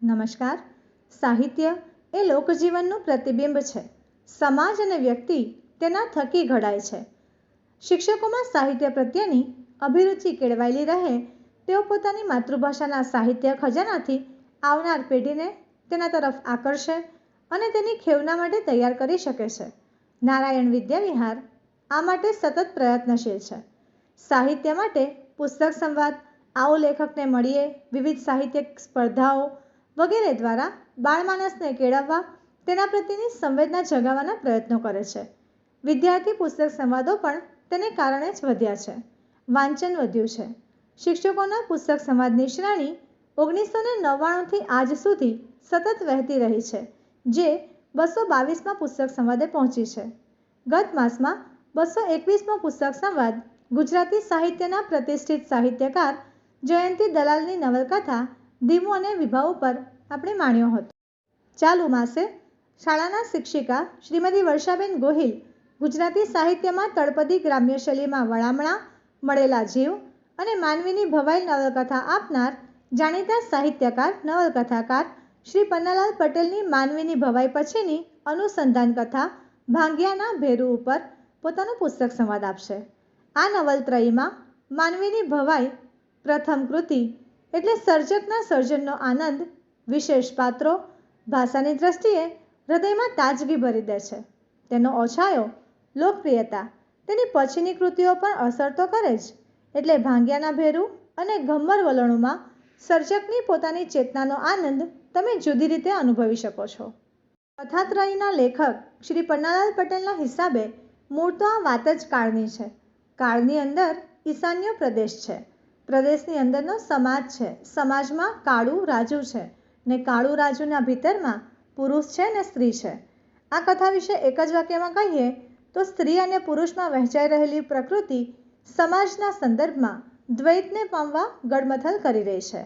નમસ્કાર. સાહિત્ય એ લોકજીવનનું પ્રતિબિંબ છે. સમાજ અને વ્યક્તિ તેના થકી ઘડાય છે. શિક્ષકોમાં સાહિત્ય પ્રત્યેની અભિરુચિ કેળવાયેલી રહે તેઓ પોતાની માતૃભાષાના સાહિત્ય ખજાનાથી આવનાર પેઢીને તેના તરફ આકર્ષે અને તેની ખેવના માટે તૈયાર કરી શકે છે. નારાયણ વિદ્યાવિહાર આ માટે સતત પ્રયત્નશીલ છે. સાહિત્ય માટે પુસ્તક સંવાદ, આવો લેખકને મળીએ, વિવિધ સાહિત્યિક સ્પર્ધાઓ વગેરે દ્વારા બાળમાનસને કેળવવા, તેના પ્રત્યેની સંવેદના જગાવવાના પ્રયત્નો કરે છે. વિદ્યાર્થી પુસ્તક સંવાદો પણ તેને કારણે જ વધ્યા છે. વાંચન વધ્યું છે. શિક્ષકોના પુસ્તક સંવાદની શ્રેણી 1999થી આજ સુધી સતત વહેતી રહી છે, જે 222માં પુસ્તક સંવાદે પહોંચી છે. ગત માસમાં 221મો પુસ્તક સંવાદ ગુજરાતી સાહિત્યના પ્રતિષ્ઠિત સાહિત્યકાર જયંતી દલાલની નવલકથા દીવું અને વિભા ઉપર આપણે માણ્યો હતો. ચાલુ માસે શાળાના શિક્ષિકા શ્રીમતી વર્ષાબેન ગોહિલ ગુજરાતી સાહિત્યમાં તળપદી ગ્રામ્ય શૈલીમાં વળામણા, મળેલા જીવ અને માનવીની ભવાઈ નવલકથા આપનાર જાણીતા સાહિત્યકાર નવલકથાકાર શ્રી પન્નાલાલ પટેલની માનવીની ભવાઈ પછીની અનુસંધાન કથા ભાંગિયાના ભેરુ ઉપર પોતાનો પુસ્તક સંવાદ આપશે. આ નવલત્રયીમાં માનવીની ભવાઈ પ્રથમ કૃતિ એટલે સર્જકના સર્જનનો આનંદ, વિશેષ પાત્રો, ભાષાની દ્રષ્ટિએ હૃદયમાં તાજગી ભરી દે છે. તેનો ઓછાયો, લોકપ્રિયતા તેની પછીની કૃતિઓ પર અસર તો કરે જ, એટલે ભાંગિયાના ભેરુ અને ગમ્મર વલણોમાં સર્જકની પોતાની ચેતનાનો આનંદ તમે જુદી રીતે અનુભવી શકો છો. કથાત્રયીના લેખક શ્રી પન્નાલાલ પટેલના હિસાબે મૂળ તો આ વાત જ કાળની છે. કાળની અંદર ઈશાન્ય પ્રદેશ છે. પ્રદેશની અંદરનો સમાજ છે. સમાજમાં કાળુ રાજુ છે ને કાળુ રાજુના ભીતરમાં પુરુષ છે ને સ્ત્રી છે. આ કથા વિશે એક જ વાક્યમાં કહીએ તો સ્ત્રી અને પુરુષમાં વહેંચાઈ રહેલી પ્રકૃતિ સમાજના સંદર્ભમાં દ્વૈતને પામવા ગડમથલ કરી રહી છે.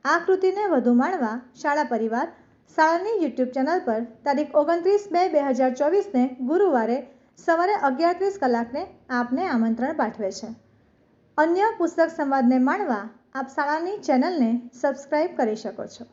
આ કૃતિને વધુ માણવા શાળા પરિવાર શાળાની યુટ્યુબ ચેનલ પર તારીખ 29/2/2024ને ગુરુવારે સવારે 11:30 કલાકને આપને આમંત્રણ પાઠવે છે. અન્ય પુસ્તક સંવાદને માણવા આપ શાળાની ચેનલને સબસ્ક્રાઇબ કરી શકો છો.